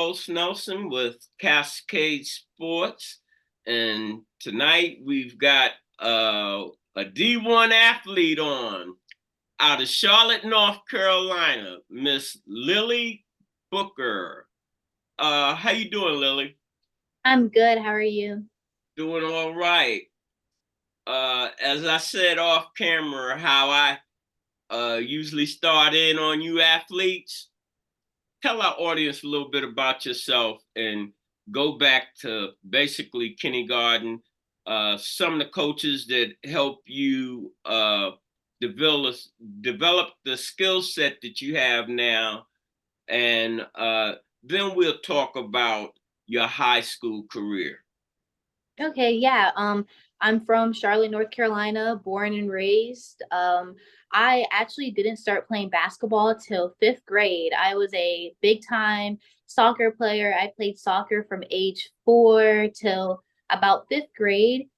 Charles Nelson with Cascade Sports, and tonight we've got a D1 athlete on out of Charlotte, North Carolina, Miss Lily Booker. How you doing, Lily? I'm good. How are you? Doing all right. As I said off camera, how I usually start in on you athletes. Tell our audience a little bit about yourself and go back to basically kindergarten, some of the coaches that help you develop develop the skill set that you have now, and then we'll talk about your high school career. Okay, yeah. I'm from Charlotte, North Carolina, born and raised. I actually didn't start playing basketball till fifth grade. I was a big time soccer player. I played soccer from age 4 till about fifth grade.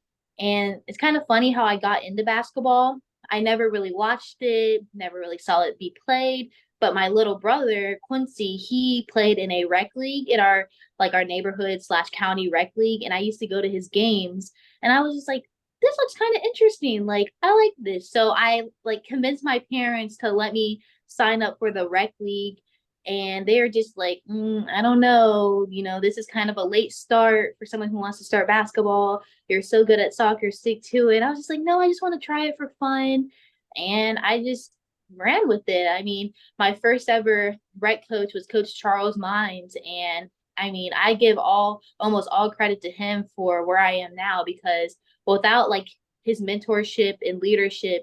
And it's kind of funny how I got into basketball. I never really watched it, never really saw it be played. But my little brother, Quincy, he played in a rec league in our neighborhood slash county rec league. And I used to go to his games and I was just like, this looks kind of interesting. Like, I like this. So I like convinced my parents to let me sign up for the rec league. And they are just like, I don't know. This is kind of a late start for someone who wants to start basketball. You're so good at soccer, stick to it. I was just like, no, I just want to try it for fun. And I just ran with it. I mean, my first ever rec coach was Coach Charles Mines. And I mean, I give almost all credit to him for where I am now because without like his mentorship and leadership,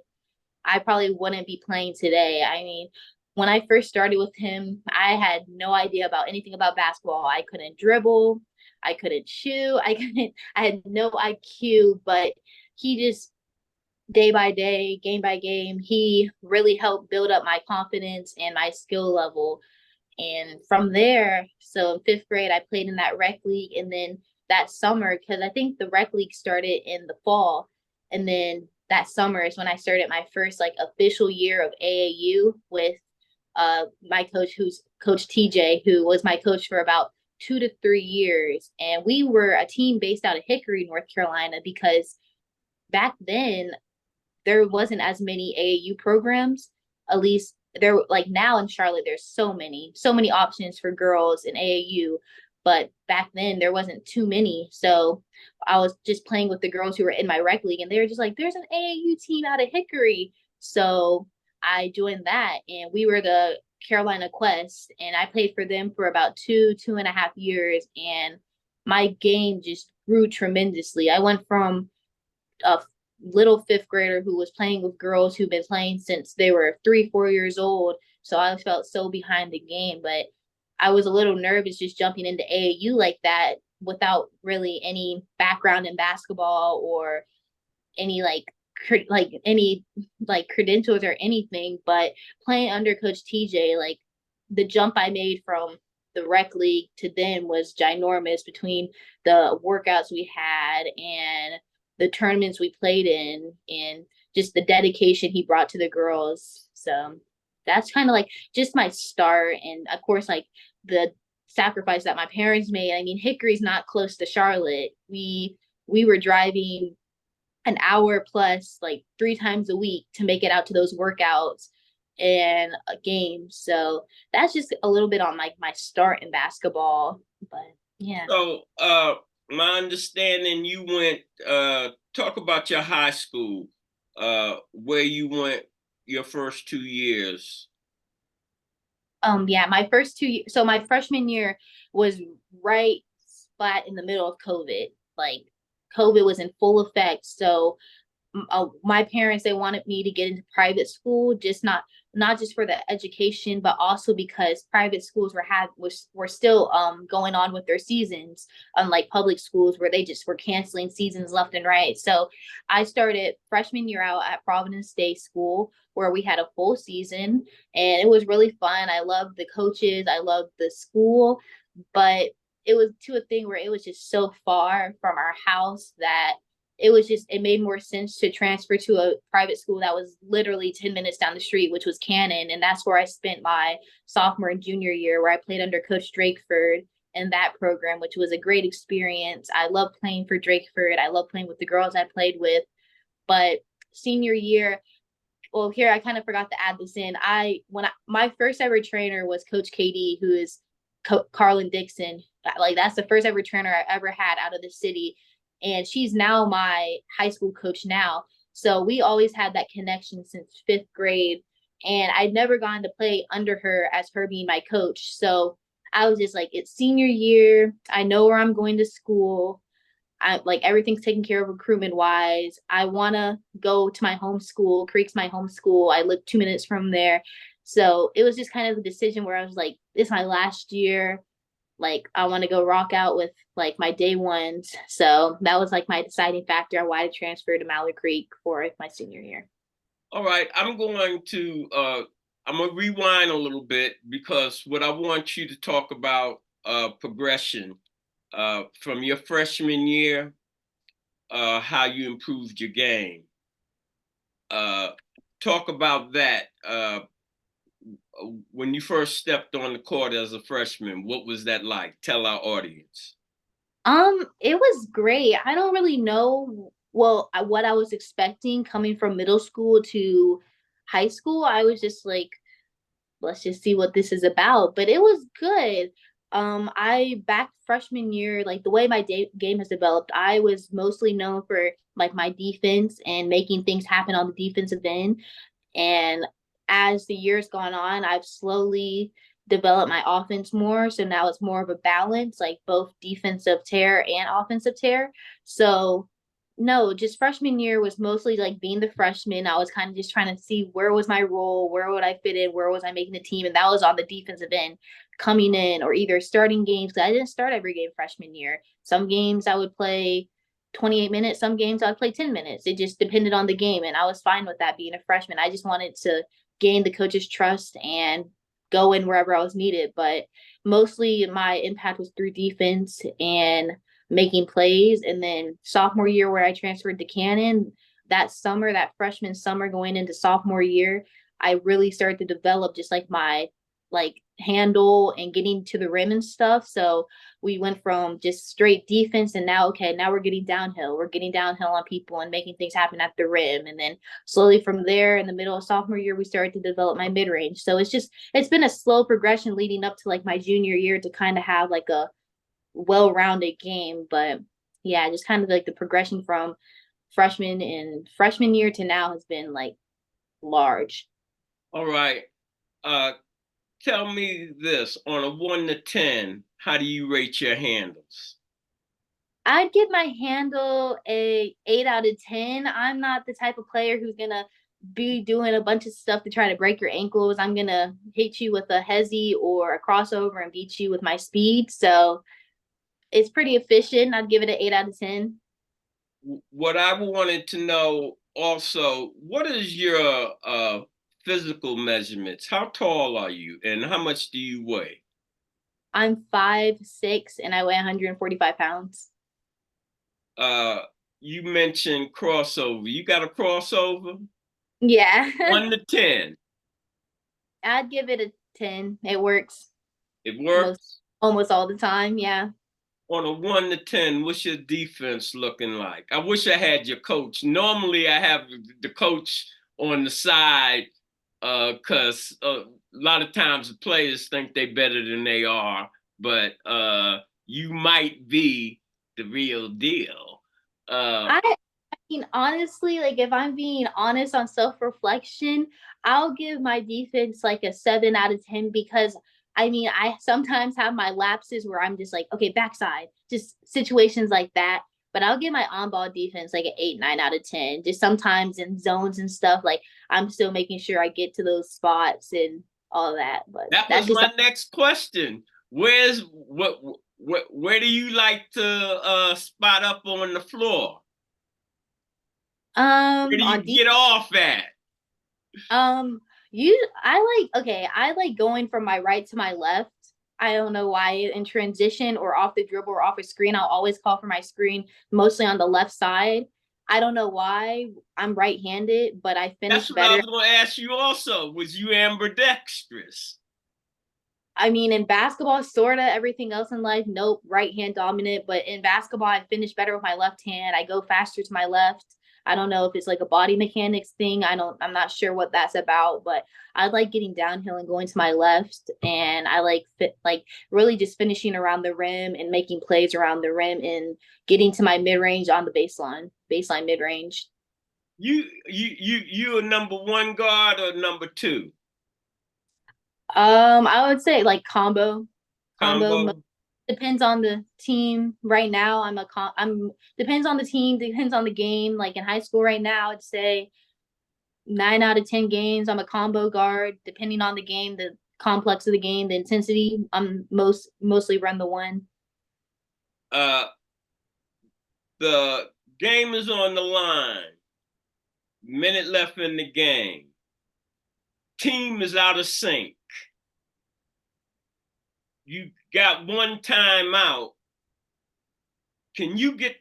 I probably wouldn't be playing today. I mean, when I first started with him, I had no idea about anything about basketball. I couldn't dribble, I couldn't shoot, I had no IQ, but he just day by day, game by game, he really helped build up my confidence and my skill level. And from there, so in fifth grade, I played in that rec league. And then that summer, because I think the rec league started in the fall. And then that summer is when I started my first like official year of AAU with my coach, who's Coach TJ, who was my coach for about 2 to 3 years. And we were a team based out of Hickory, North Carolina, because back then there wasn't as many AAU programs. At least there, like now in Charlotte, there's so many options for girls in AAU. But back then there wasn't too many. So I was just playing with the girls who were in my rec league, and they were just like, "There's an AAU team out of Hickory." So I joined that, and we were the Carolina Quest, and I played for them for about 2.5 years, and my game just grew tremendously. I went from a little fifth grader who was playing with girls who've been playing since they were 3, 4 years old. So I felt so behind the game, but I was a little nervous just jumping into AAU like that without really any background in basketball or any any like credentials or anything. But playing under Coach TJ, like the jump I made from the rec league to then was ginormous between the workouts we had and the tournaments we played in and just the dedication he brought to the girls. So that's kind of like just my start. And of course, like the sacrifice that my parents made. I mean, Hickory's not close to Charlotte. We were driving an hour plus like 3 times a week to make it out to those workouts and a game. So that's just a little bit on like my start in basketball. But yeah. So, my understanding, you went. Talk about your high school, where you went your first 2 years. Yeah, my first 2 years. So my freshman year was right flat in the middle of COVID. Like COVID was in full effect. So my parents, they wanted me to get into private school, just not just for the education, but also because private schools were still going on with their seasons, unlike public schools where they just were canceling seasons left and right. So I started freshman year out at Providence Day School, where we had a full season, and it was really fun. I loved the coaches, I loved the school, but it was to a thing where it was just so far from our house that it made more sense to transfer to a private school that was literally 10 minutes down the street, which was Cannon. And that's where I spent my sophomore and junior year, where I played under Coach Drakeford. in that program, which was a great experience. I love playing for Drakeford. I love playing with the girls I played with. But senior year, well, here I kind of forgot to add this in. My first ever trainer was Coach KD, who is Carlin Dixon. Like that's the first ever trainer I ever had out of the city, and she's now my high school coach now. So we always had that connection since fifth grade, and I'd never gone to play under her as her being my coach. So I was just like, it's senior year. I know where I'm going to school. I like everything's taken care of recruitment wise. I want to go to my home school. Creek's my home school. I live 2 minutes from there. So it was just kind of a decision where I was like, this is my last year. Like, I want to go rock out with like my day ones. So that was like my deciding factor on why to transfer to Mallard Creek for my senior year. All right, I'm gonna rewind a little bit because what I want you to talk about progression from your freshman year, how you improved your game. Uh, Talk about that. When you first stepped on the court as a freshman, what was that like? Tell our audience. It was great. I don't really know what I was expecting coming from middle school to high school. I was just like, let's just see what this is about. But it was good. I back freshman year, like the way my game has developed, I was mostly known for like my defense and making things happen on the defensive end. And as the years gone on, I've slowly developed my offense more. So now it's more of a balance, like both defensive tear and offensive tear. So no, just freshman year was mostly like being the freshman. I was kind of just trying to see where was my role, where would I fit in, where was I making the team, and that was on the defensive end, coming in or either starting games. I didn't start every game freshman year. Some games I would play 28 minutes, some games I would play 10 minutes. It just depended on the game, and I was fine with that being a freshman. I just wanted to gain the coach's trust and go in wherever I was needed. But mostly my impact was through defense and making plays. And then sophomore year, where I transferred to Cannon, that summer, that freshman summer going into sophomore year, I really started to develop just like my like handle and getting to the rim and stuff. So we went from just straight defense and now, okay, now we're getting downhill. We're getting downhill on people and making things happen at the rim. And then slowly from there in the middle of sophomore year, we started to develop my mid range. So it's been a slow progression leading up to like my junior year to kind of have like a well-rounded game. But yeah, just kind of like the progression from freshman year to now has been like large. All right. Uh, Tell me this on a 1 to 10, how do you rate your handles? I'd give my handle a 8 out of 10. I'm not the type of player who's gonna be doing a bunch of stuff to try to break your ankles. I'm gonna hit you with a hezzy or a crossover and beat you with my speed. So it's pretty efficient. I'd give it an 8 out of 10. What I wanted to know also, what is your physical measurements? How tall are you and how much do you weigh? I'm 5'6" and I weigh 145 pounds. Uh, you mentioned crossover. You got a crossover? Yeah. 1 to 10. I'd give it a 10. It works It most works. almost all the time. Yeah. On a 1 to 10, what's your defense looking like? I wish I had your coach. Normally, I have the coach on the side because a lot of times the players think they're better than they are, but you might be the real deal. I mean, honestly, like if I'm being honest on self-reflection, I'll give my defense like a 7 out of 10 because I mean, I sometimes have my lapses where I'm just like, okay, backside, just situations like that. But I'll give my on-ball defense like an 8, 9 out of 10. Just sometimes in zones and stuff, like I'm still making sure I get to those spots and all that. But That that's was just my next question. Where do you like to spot up on the floor? Where do you on get off at? Um, I like going from my right to my left. I don't know why in transition or off the dribble or off a screen. I'll always call for my screen mostly on the left side. I don't know why. I'm right-handed, but I That's finish what I better. was going to ask you also. Was you ambidextrous? I mean, in basketball, sorta everything else in life, nope, right hand dominant. But in basketball, I finish better with my left hand. I go faster to my left. I don't know if it's like a body mechanics thing. I'm not sure what that's about, but I like getting downhill and going to my left. And I like really just finishing around the rim and making plays around the rim and getting to my mid range on the baseline mid range. You a number one guard or number two I would say like combo. combo? Depends on the team. Right now, I'm depends on the team, depends on the game. Like in high school right now, I'd say 9 out of 10 games, I'm a combo guard. Depending on the game, the complex of the game, the intensity, I'm mostly run the one. Uh, the game is on the line. Minute left in the game. Team is out of sync. You got one timeout. Can you get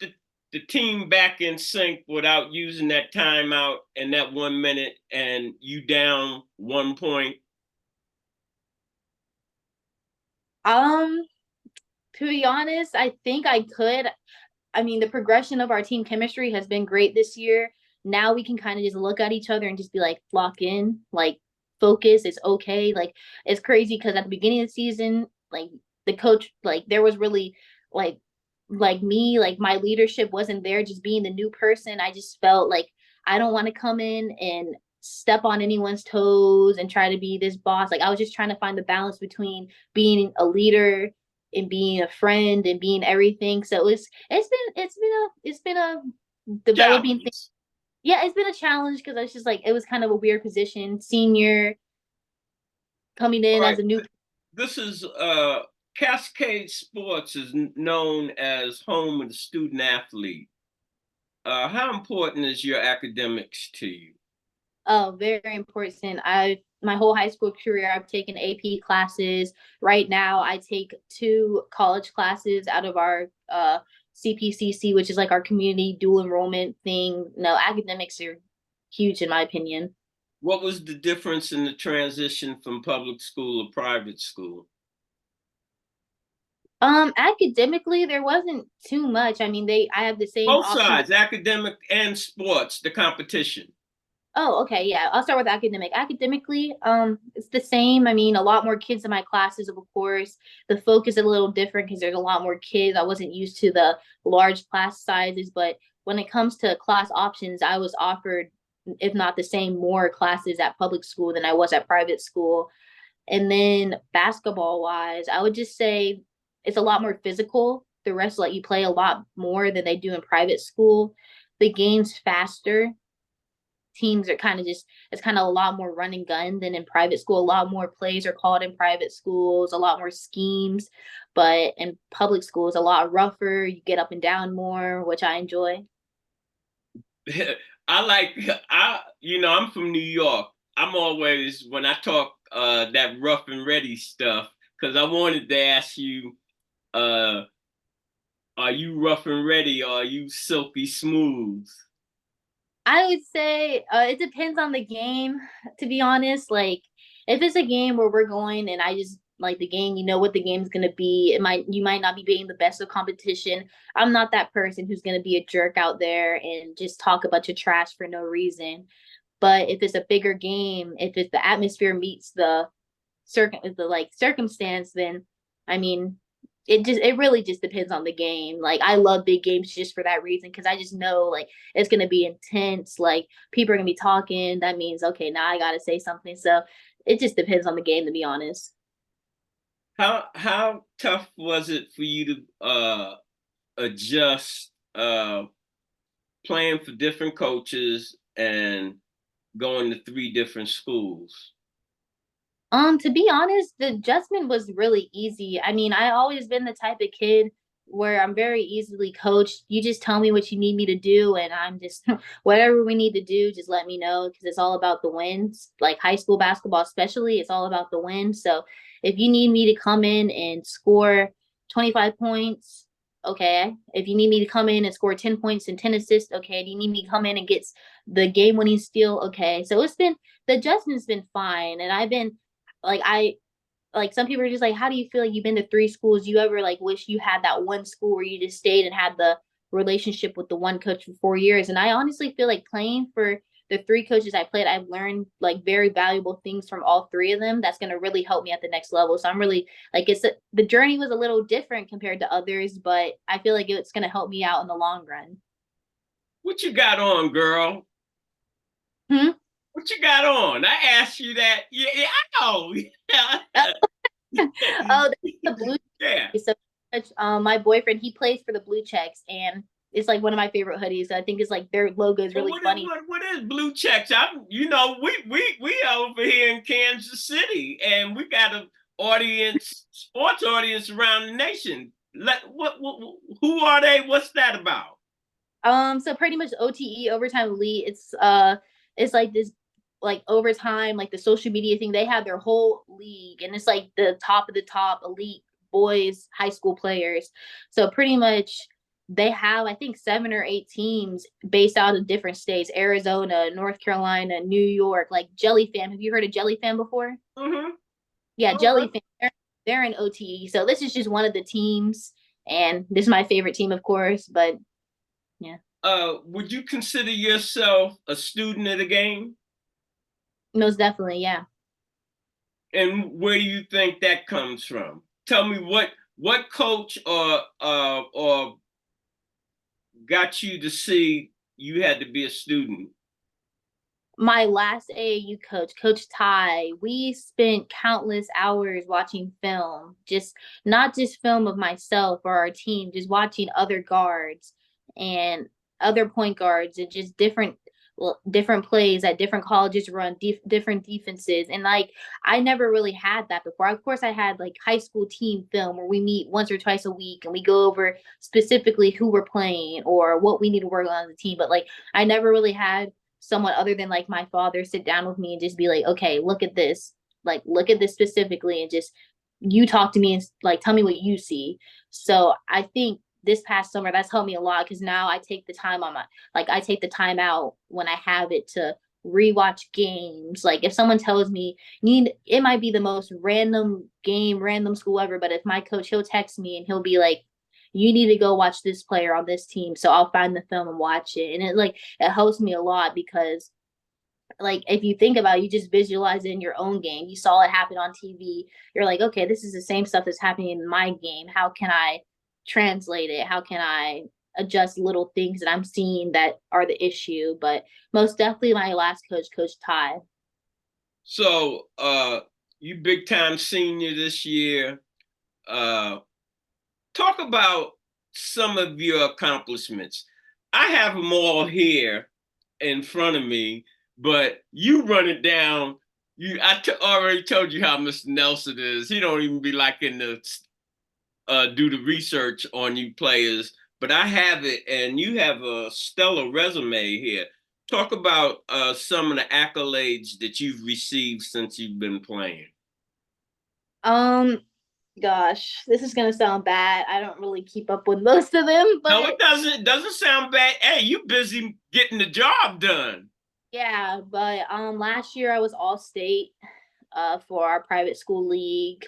the team back in sync without using that timeout and that 1 minute and you down 1 point? Um, to be honest, I think I could. I mean, the progression of our team chemistry has been great this year. Now we can kind of just look at each other and just be like, lock in, like focus. It's okay. Like it's crazy because at the beginning of the season, like the coach, like there was really like like me, like my leadership wasn't there. Just being the new person, I just felt like I don't want to come in and step on anyone's toes and try to be this boss. Like I was just trying to find the balance between being a leader and being a friend and being everything. So it's been a developing thing. Challenge. Yeah, it's been a challenge because it's just like it was kind of a weird position. Senior coming All in as right. a new. This is Cascade Sports is known as home of the student athlete. How important is your academics to you? Oh, very important. I my whole high school career, I've taken AP classes. Right now, I take 2 college classes out of our CPCC, which is like our community dual enrollment thing. No, academics are huge in my opinion. What was the difference in the transition from public school to private school? Academically, there wasn't too much. I mean, I have the same Both options. sides, academic and sports, the competition. Oh, okay, yeah. I'll start with academic. Academically, it's the same. I mean, a lot more kids in my classes, of course. The focus is a little different because there's a lot more kids. I wasn't used to the large class sizes, but when it comes to class options, I was offered, if not the same, more classes at public school than I was at private school. And then basketball wise, I would just say it's a lot more physical. The rest let you play a lot more than they do in private school. The game's faster. Teams are kind of just it's kind of a lot more run and gun than in private school. A lot more plays are called in private schools, a lot more schemes, but in public schools, a lot rougher. You get up and down more, which I enjoy. I like I'm from New York. I'm always when I talk that rough and ready stuff because I wanted to ask you, uh, are you rough and ready or are you silky smooth? I would say it depends on the game, to be honest. Like if it's a game where we're going and I just like the game, you know what the game's gonna be. You might not be being the best of competition. I'm not that person who's gonna be a jerk out there and just talk a bunch of trash for no reason. But if it's a bigger game, if it's the atmosphere meets the circumstance, then I mean it really just depends on the game. Like I love big games just for that reason because I just know like it's gonna be intense. Like people are gonna be talking. That means okay, now I gotta say something. So it just depends on the game, to be honest. How tough was it for you to adjust playing for different coaches and going to 3 different schools? To be honest, the adjustment was really easy. I mean, I always been the type of kid where I'm very easily coached. You just tell me what you need me to do, and I'm just whatever we need to do, just let me know because it's all about the wins. Like high school basketball, especially, it's all about the wins. So if you need me to come in and score 25 points, okay. If you need me to come in and score 10 points and 10 assists, okay. Do you need me to come in and get the game winning steal? Okay. So the adjustment's been fine, and I've been like like some people are just like, how do you feel like you've been to three schools? You ever like wish you had that one school where you just stayed and had the relationship with the one coach for 4 years? And I honestly feel like playing for the three coaches I played, I've learned like very valuable things from all three of them. That's going to really help me at the next level. So I'm really like, the journey was a little different compared to others, but I feel like it's going to help me out in the long run. What you got on, girl? Hmm? What you got on? I asked you that. Yeah, yeah, I know. Oh, the blue. Yeah. So, my boyfriend, he plays for the Blue Checks, and it's like one of my favorite hoodies. I think it's like their logo is Well, really funny. what is blue checks? We over here in Kansas City, and we got a sports audience around the nation. Who are they? What's that about? So pretty much OTE, overtime elite. It's like this like overtime, like the social media thing. They have their whole league, and it's like the top of the top elite boys high school players. So pretty much they have I think 7 or 8 teams based out of different states: Arizona, North Carolina, New York. Like Jellyfan. Have you heard of Jellyfan before? Mm-hmm. Yeah, All right. Jellyfan. They're in OTE. So this is just one of the teams, and this is my favorite team, of course. But yeah. Would you consider yourself a student of the game? Most definitely, yeah. And where do you think that comes from? Tell me what coach or got you to see you had to be a student? My last AAU coach, Coach Ty, we spent countless hours watching film, just not just film of myself or our team, just watching other guards and other point guards and just different plays at different colleges run different defenses. And like I never really had that before. Of course I had like high school team film where we meet once or twice a week and we go over specifically who we're playing or what we need to work on as a team, but like I never really had someone other than like my father sit down with me and just be like, okay, look at this, like look at this specifically, and just you talk to me and like tell me what you see. So I think this past summer that's helped me a lot because now I take the time on my like I take the time out when I have it to rewatch games. Like if someone tells me need it might be the most random game, random school ever, but if my coach he'll text me and he'll be like, you need to go watch this player on this team. So I'll find the film and watch it. And it helps me a lot because like if you think about it, you just visualize it in your own game. You saw it happen on TV. You're like, okay, this is the same stuff that's happening in my game. How can I translate it? How can I adjust little things that I'm seeing that are the issue? But most definitely my last coach, Coach Ty. So you big time senior this year. Uh talk about some of your accomplishments. I have them all here in front of me, but you run it down. Already told you how Mr. Nelson is. He don't even be liking to do the research on you players, but I have it, and you have a stellar resume here. Talk about some of the accolades that you've received since you've been playing. Um, gosh, this is gonna sound bad. I don't really keep up with most of them, No, but it doesn't. It doesn't sound bad. Hey, you busy getting the job done. yeah, but last year I was all state for our private school league.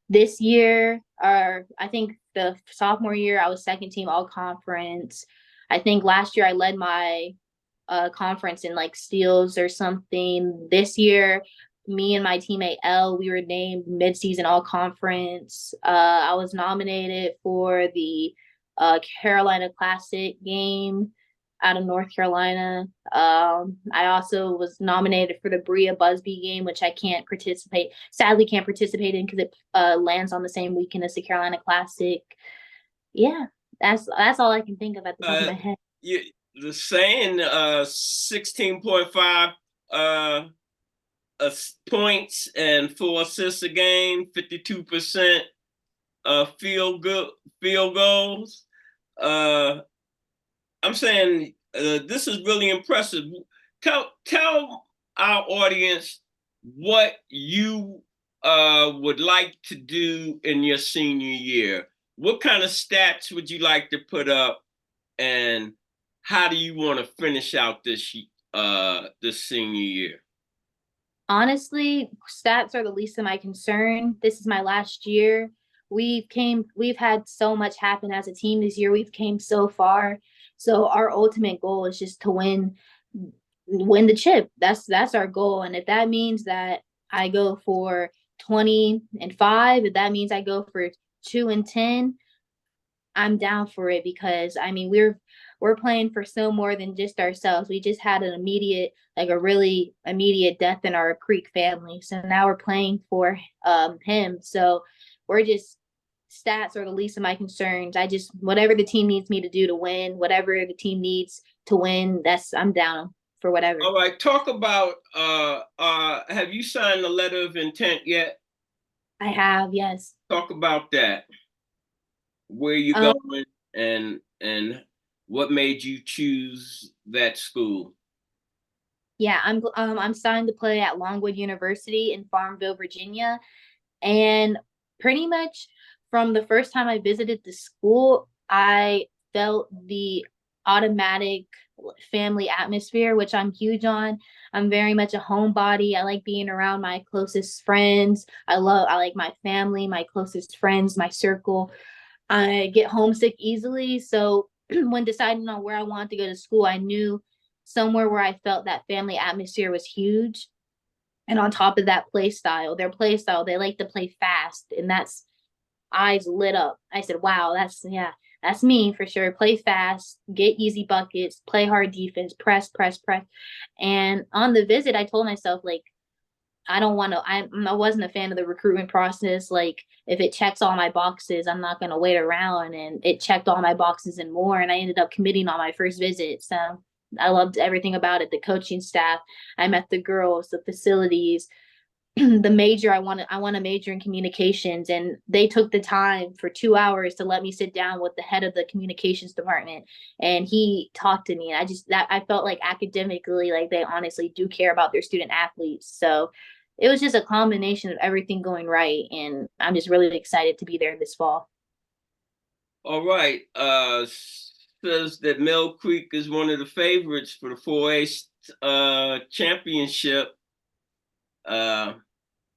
This year, or I think the sophomore year, I was second team all conference. I think last year I led my conference in like steals or something. This year, me and my teammate L, we were named midseason all conference. I was nominated for the Carolina Classic game out of North Carolina. I also was nominated for the Bria Busby game, which I sadly can't participate in because it lands on the same weekend as the Carolina Classic. Yeah, that's all I can think of at the top of Uh, my head. you, the saying 16.5 uh, points and 4 assists a game, 52% field goals. Uh, I'm saying this is really impressive. Tell our audience what you would like to do in your senior year. What kind of stats would you like to put up, and how do you want to finish out this senior year? Honestly, stats are the least of my concern. This is my last year. We've had so much happen as a team this year. We've came so far. So our ultimate goal is just to win the chip. That's our goal. And if that means that I go for 20-5, if that means I go for 2-10, I'm down for it because I mean we're playing for so more than just ourselves. We just had an immediate, like a really immediate death in our Creek family. So now we're playing for him. So we're just stats are the least of my concerns. I just whatever the team needs me to do to win, whatever the team needs to win, that's I'm down for whatever. All right, talk about have you signed the letter of intent yet? I have, yes. Talk about that. Where you Um, going and what made you choose that school? yeah, I'm signed to play at Longwood University in Farmville, Virginia. And pretty much from the first time I visited the school, I felt the automatic family atmosphere, which I'm huge on. I'm very much a homebody. I like being around my closest friends. I like my family, my closest friends, my circle. I get homesick easily. So when deciding on where I wanted to go to school, I knew somewhere where I felt that family atmosphere was huge. And on top of that, their play style, they like to play fast. And that's eyes lit up. I said, wow, yeah, that's me for sure. Play fast, get easy buckets, play hard defense, press, press, press. And on the visit, I told myself, like, I don't want to, I wasn't a fan of the recruitment process. Like, if it checks all my boxes, I'm not going to wait around. And it checked all my boxes and more. And I ended up committing on my first visit. So I loved everything about it, the coaching staff. I met the girls, the facilities, the major. I want to major in communications, and they took the time for 2 hours to let me sit down with the head of the communications department, and he talked to me, and I felt like academically, like they honestly do care about their student athletes. So it was just a combination of everything going right, and I'm just really excited to be there this fall. All right. Says that Mill Creek is one of the favorites for the 4A championship. Uh,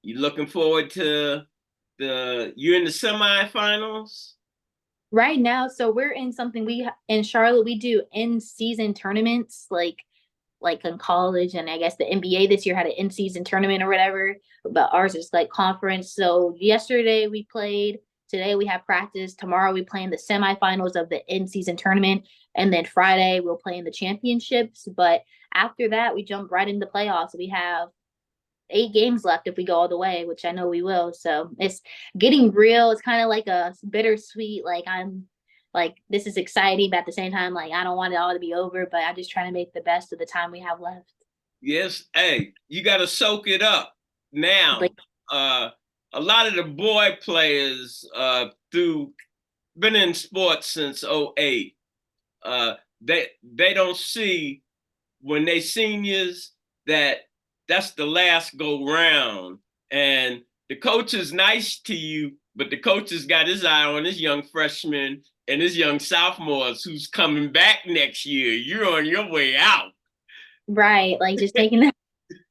you looking forward to you're in the semifinals? Right now, so we're in something we in Charlotte, we do in season tournaments, like in college, and I guess the NBA this year had an in-season tournament or whatever, but ours is like conference. So yesterday we played, today we have practice, tomorrow we play in the semifinals of the in-season tournament, and then Friday we'll play in the championships. But after that, we jump right into playoffs. We have 8 games left if we go all the way, which I know we will. So it's getting real. It's kind of like a bittersweet, like I'm like this is exciting, but at the same time, like I don't want it all to be over, but I'm just trying to make the best of the time we have left. Yes. Hey, you got to soak it up Like now. Uh, a lot of the boy players through been in sports since '08. Uh, they don't see when they seniors that that's the last go round, and the coach is nice to you, but the coach has got his eye on his young freshmen and his young sophomores who's coming back next year. You're on your way out. right, like just taking that,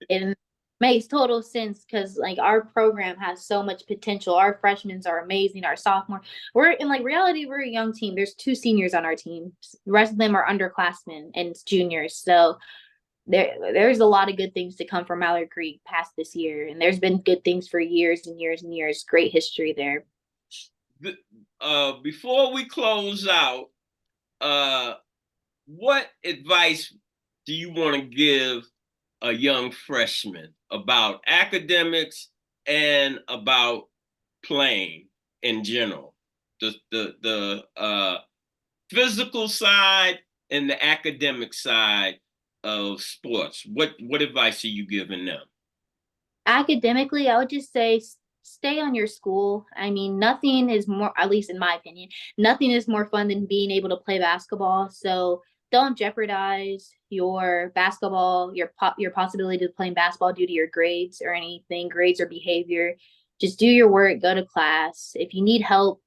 it makes total sense because like our program has so much potential. Our freshmen are amazing. Our sophomore, we're in like reality, we're a young team. There's 2 seniors on our team. The rest of them are underclassmen and juniors. So there's a lot of good things to come from Mallard Creek past this year, and there's been good things for years and years and years. Great history there. Before we close out, uh, what advice do you want to give a young freshman about academics and about playing in general? The physical side and the academic side of sports. What advice are you giving them? Academically, I would just say stay on your school. I mean, nothing is more, at least in my opinion, nothing is more fun than being able to play basketball. So don't jeopardize your basketball, your possibility of playing basketball due to your grades or anything, grades or behavior. Just do your work, go to class. If you need help,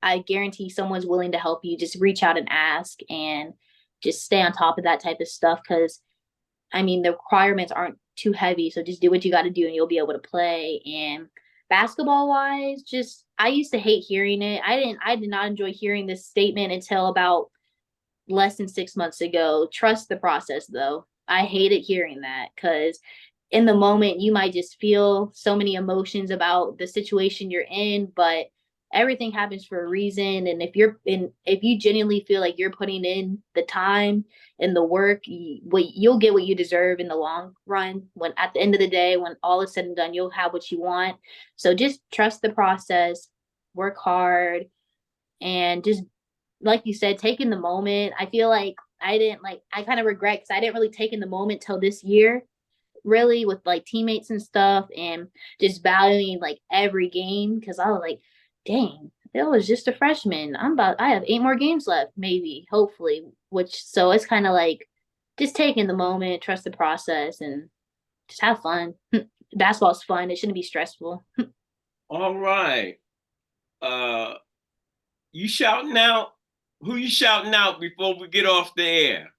I guarantee someone's willing to help you. Just reach out and ask, and just stay on top of that type of stuff because I mean the requirements aren't too heavy. So just do what you got to do and you'll be able to play. And basketball wise, just I used to hate hearing it. I did not enjoy hearing this statement until about less than 6 months ago. Trust the process though. I hated hearing that because in the moment you might just feel so many emotions about the situation you're in, but everything happens for a reason. And if you genuinely feel like you're putting in the time and the work, you'll get what you deserve in the long run. When at the end of the day, when all is said and done, you'll have what you want. So just trust the process, work hard, and just like you said, take in the moment. I feel like I kind of regret because I didn't really take in the moment till this year, really, with like teammates and stuff, and just valuing like every game because I was like, dang, it was just a freshman. I have 8 more games left, maybe, hopefully. Which so it's kind of like just taking the moment, trust the process, and just have fun. Basketball's fun. It shouldn't be stressful. All right. Uh, you shouting out? Who you shouting out before we get off the air?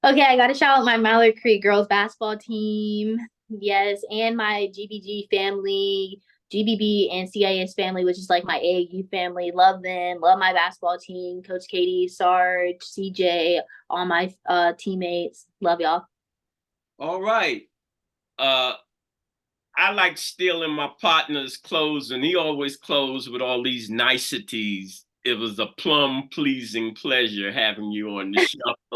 Okay, I gotta shout out my Mallard Creek girls basketball team. Yes, and my GBG family, GBB and CIS family, which is like my AAU family. Love them. Love my basketball team. Coach Katie, Sarge, CJ, all my teammates. Love y'all. All right. Uh, I like stealing my partner's clothes, and he always clothes with all these niceties. It was a plum pleasing pleasure having you on the show.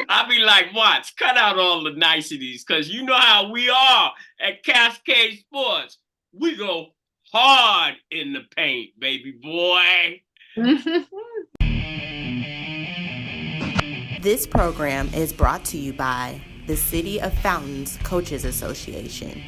I'll be like, watch, cut out all the niceties, because you know how we are at Cascade Sports. We go hard in the paint, baby boy. This program is brought to you by the City of Fountains Coaches Association.